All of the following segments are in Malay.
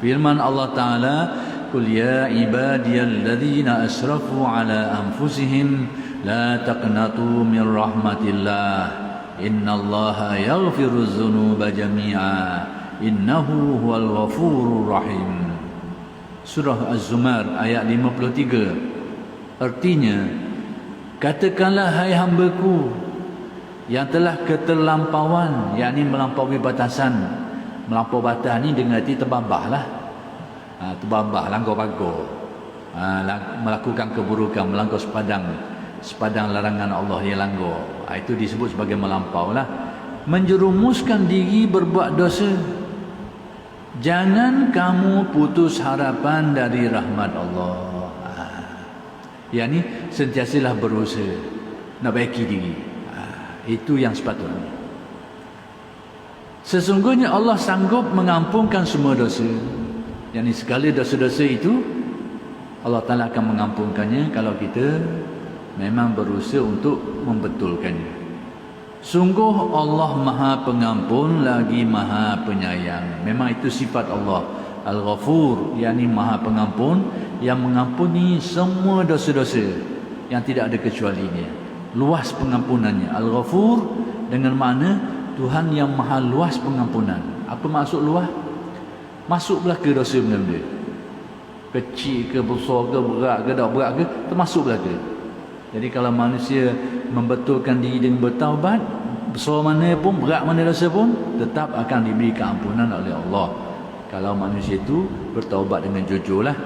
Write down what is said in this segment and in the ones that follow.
Firman Allah Ta'ala, Qul ya ibadiyalladzina asrafu ala anfusihim la taqnatu min rahmatillah innallaha yaghfiru dzunuba jami'a innahu huwal ghafurur rahim. Surah Az-Zumar ayat 53. Artinya, katakanlah hai hamba-Ku yang telah keterlampauan, yakni melampaui batasan. Melampau batas ni dengan arti terbabah lah. Terbabah, langgar-langgar, melakukan keburukan, melanggar sepadang larangan Allah yang langgar. Itu disebut sebagai melampau lah. Menjerumuskan diri berbuat dosa. Jangan kamu putus harapan dari rahmat Allah. Yang ni sentiasalah berusaha nak baiki diri. Itu yang sepatutnya. Sesungguhnya Allah sanggup mengampunkan semua dosa. Yang ni segala dosa-dosa itu Allah Ta'ala akan mengampunkannya kalau kita memang berusaha untuk membetulkannya. Sungguh Allah Maha Pengampun lagi Maha Penyayang. Memang itu sifat Allah. Al-Ghafur, yakni Maha Pengampun yang mengampuni semua dosa-dosa yang tidak ada kecualinya. Luas pengampunannya. Al-Ghafur dengan makna Tuhan yang maha luas pengampunan. Apa maksud luas? Masuk belaka dosa benda-benda. Kecil ke, besar ke, berat ke, tak berat ke, termasuk belaka. Jadi kalau manusia membetulkan diri dengan bertaubat, besar mana pun, berat mana dosa pun, tetap akan diberi keampunan oleh Allah. Kalau manusia itu bertaubat dengan jujur lah.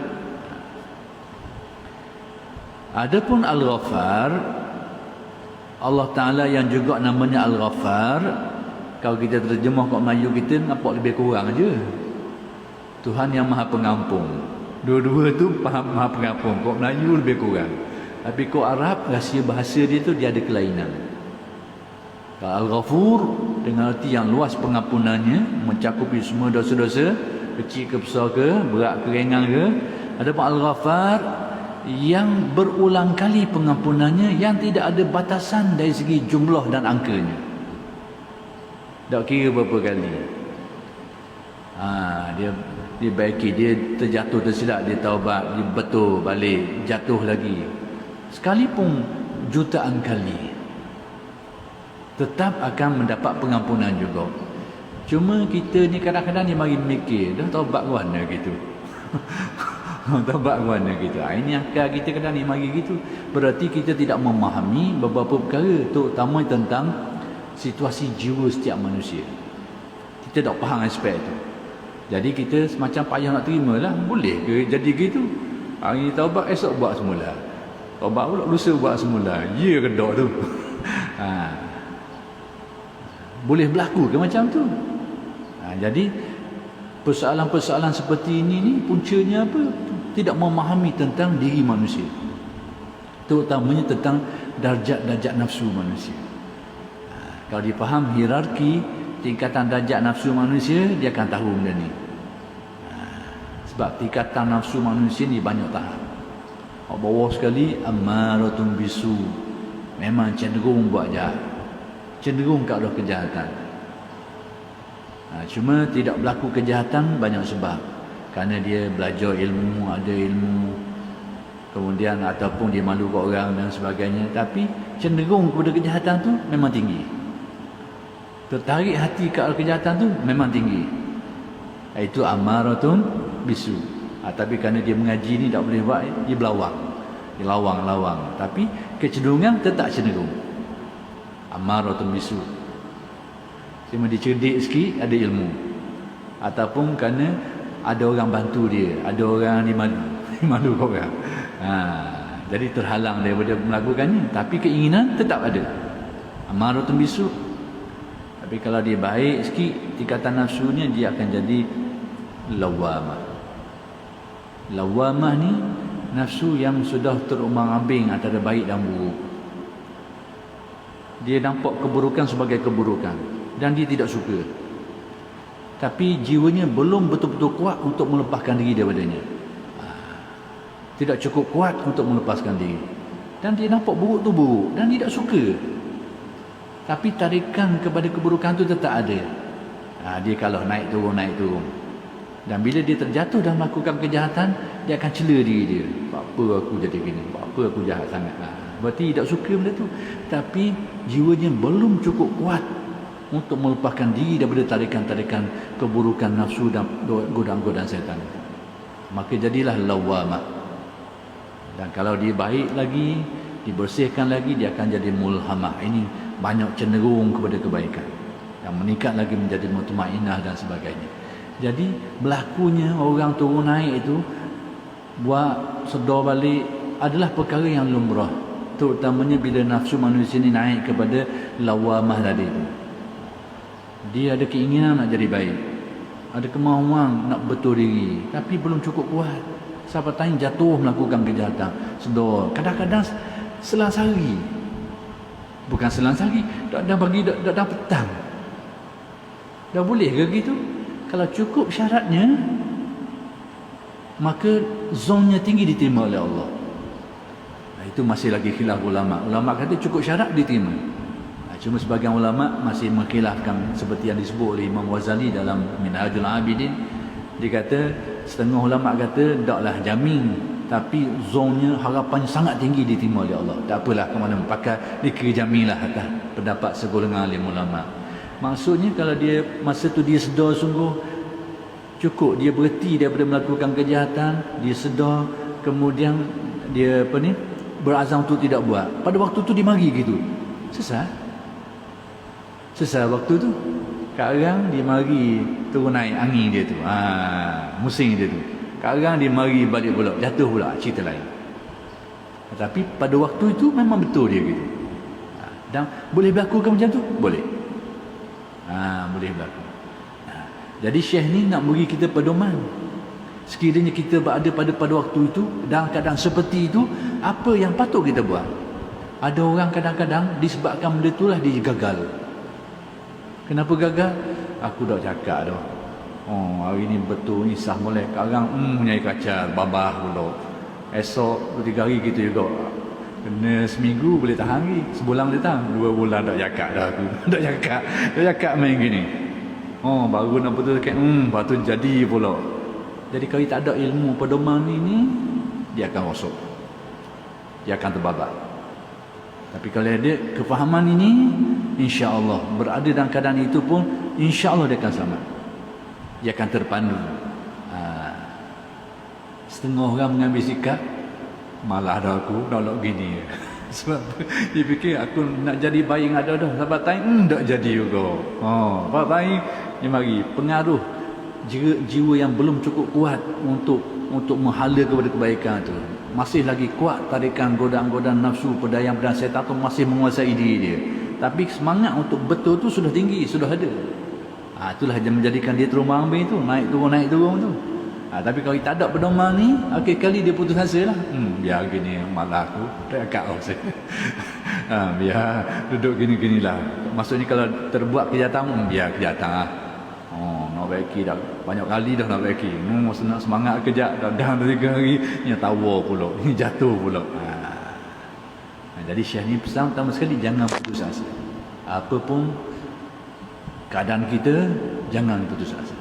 Adapun Al-Ghaffar, Allah Ta'ala yang juga namanya Al-Ghaffar, kalau kita terjemah kat Melayu kita nampak lebih kurang aja. Tuhan yang Maha Pengampun. Dua-dua tu faham Maha Pengampun. Kat Melayu lebih kurang. Tapi kat Arab, rahsia bahasa dia tu dia ada kelainan. Kalau Al-Ghafur dengan arti yang luas pengampunannya, mencakupi semua dosa-dosa, kecil ke besar ke, berat ke ringan ke. Adapun Al-Ghaffar yang berulang kali pengampunannya, yang tidak ada batasan dari segi jumlah dan angkanya. Tak kira berapa kali. Dia baiki, dia terjatuh tersilap, dia taubat, dia betul balik, jatuh lagi. Sekalipun jutaan kali, tetap akan mendapat pengampunan juga. Cuma kita ni kadang-kadang ni mari mikir, dah taubat ke mana gitu. Taubat ke mana gitu. Ini akal kita kadang ni mari gitu. Berarti kita tidak memahami beberapa perkara, terutama tentang situasi jiwa setiap manusia. Kita tak faham aspek itu. Jadi kita semacam payah nak terima lah. Boleh ke jadi gitu? Hari taubat, esok buat semula. Taubat pula, lusa buat semula. Ya ke tak tu? Boleh berlaku ke macam tu? Jadi persoalan-persoalan seperti ini ni puncanya apa? Tidak memahami tentang diri manusia, terutamanya tentang darjat-darjat nafsu manusia. Kalau dipaham hierarki tingkatan darjat nafsu manusia, dia akan tahu benda ni. Sebab tingkatan nafsu manusia ni banyak tahap. Bawah sekali ammaratun bisu, memang cenderung buat jahat, cenderung ke arah kejahatan. Cuma tidak berlaku kejahatan banyak sebab. Kerana dia belajar ilmu, ada ilmu, kemudian ataupun dia malu kat orang dan sebagainya. Tapi cenderung kepada kejahatan tu memang tinggi. Tertarik hati ke arah kejahatan tu memang tinggi. Itu amaratun bisu. Tapi kerana dia mengaji ni tak boleh buat, dia berlawang. Dia lawang-lawang. Tapi kecenderungan tetap cenderung amaratun bisu. Cuma dia cerdik sikit, ada ilmu. Ataupun kerana ada orang bantu dia, ada orang ni malu, malu kat orang. Jadi terhalang daripada melakukannya. Tapi keinginan tetap ada. Amaratun bisu. Tapi kalau dia baik sikit, tingkatan nafsunya, dia akan jadi lawamah. Lawamah ni nafsu yang sudah terumbang-ambing antara baik dan buruk. Dia nampak keburukan sebagai keburukan dan dia tidak suka. Tapi jiwanya belum betul-betul kuat untuk melepaskan diri daripadanya. Tidak cukup kuat untuk melepaskan diri. Dan dia nampak buruk tu buruk dan dia tak suka. Tapi tarikan kepada keburukan tu tetap ada. Dia kalau naik turun. Dan bila dia terjatuh dan melakukan kejahatan, dia akan cela diri dia. Apa aku jadi gini? Apa aku jahat sangat? Berarti tak suka benda tu. Tapi jiwanya belum cukup kuat untuk melepaskan diri daripada tarikan-tarikan keburukan nafsu dan godaan-godaan syaitan. Maka jadilah lawamah. Dan kalau dia baik lagi, dibersihkan lagi, dia akan jadi mulhamah. Ini banyak cenderung kepada kebaikan. Yang meningkat lagi menjadi mutmainah dan sebagainya. Jadi berlakunya orang turun naik itu buat sedar balik adalah perkara yang lumrah, terutamanya bila nafsu manusia ni naik kepada lawamah tadi itu. Dia ada keinginan nak jadi baik, ada kemahuan nak betul diri, tapi belum cukup kuat. Siapa tahu jatuh melakukan kejahatan, sedar. Kadang-kadang selang sehari, bukan selang sehari, dah bagi dah petang. Dah boleh ke gitu? Kalau cukup syaratnya, maka zonnya tinggi diterima oleh Allah. Itu masih lagi khilaf ulama. Ulama kata cukup syarat diterima. Cuma sebagian ulama masih mengkhilafkan, seperti yang disebut oleh Imam Ghazali dalam Minhajul Abidin. Dia kata, setengah ulama kata taklah jamin, tapi zonnya, harapannya sangat tinggi diterima oleh Allah. Tak apalah ke mana, pakai dikira jaminlah atas pendapat segolongan alim ulama. Maksudnya kalau dia masa tu dia sedar sungguh, cukup dia berhenti daripada melakukan kejahatan, dia sedar, kemudian dia berazam tu tidak buat. Pada waktu tu dia mari gitu. Sesat waktu tu. Sekarang dia mari turun naik angin dia tu. Musim dia tu. Sekarang dia mari balik pula, jatuh pula, cerita lain. Tapi pada waktu itu memang betul dia gitu. Dan boleh berlaku ke macam tu? Boleh. Boleh berlaku. Jadi Syekh ni nak beri kita pedoman. Sekiranya kita berada pada waktu itu, dalam keadaan seperti itu, apa yang patut kita buat? Ada orang kadang-kadang disebabkan benda itulah dia gagal. Kenapa gagal? Aku dah cakap dah. Hari ni betul ni sah boleh. Sekarang nyai kacal babah pula. Esok 3 hari gitu juga. Kena seminggu boleh tahan lagi, sebulan boleh tahan, 2 bulan dah cakap dah aku. Dah cakap main gini. Baru nak betul dekat patut jadi pula. Jadi kalau tak ada ilmu pedoman ini, dia akan rosak. Dia akan terbabat. Tapi kalau ada kefahaman ini, insya-Allah berada dalam keadaan itu pun insya-Allah dia akan selamat. Dia akan terpandu. Setengah orang mengambil sikap, malah dah aku nak gini. Sebab dia fikir aku nak jadi baik ada dah. Sebab time tak jadi juga. Sebab time dia mari pengaruh jiwa yang belum cukup kuat untuk menghala kepada kebaikan tu. Masih lagi kuat tarikan godaan-godaan nafsu, pedayang-pedayang syaitan tu masih menguasai diri dia. Tapi semangat untuk betul tu sudah tinggi, sudah ada. Itulah yang menjadikan dia terumbang-ambing tu, naik turun tu. Tapi kalau tak ada pedoman ni, akhir kali dia putus asa lah. Biar gini, malah aku tak akak saya. Biar duduk gini-gini lah. Maksudnya kalau terbuat kejahatan, biar kejahatan lah. Nak baiki dah banyak kali dah nak baiki. Senang semangat kerja dah 3 hari ni tawa pula, ni jatuh pula. Jadi Syekh ni pesan pertama sekali, jangan putus asa. Apa pun keadaan kita, jangan putus asa.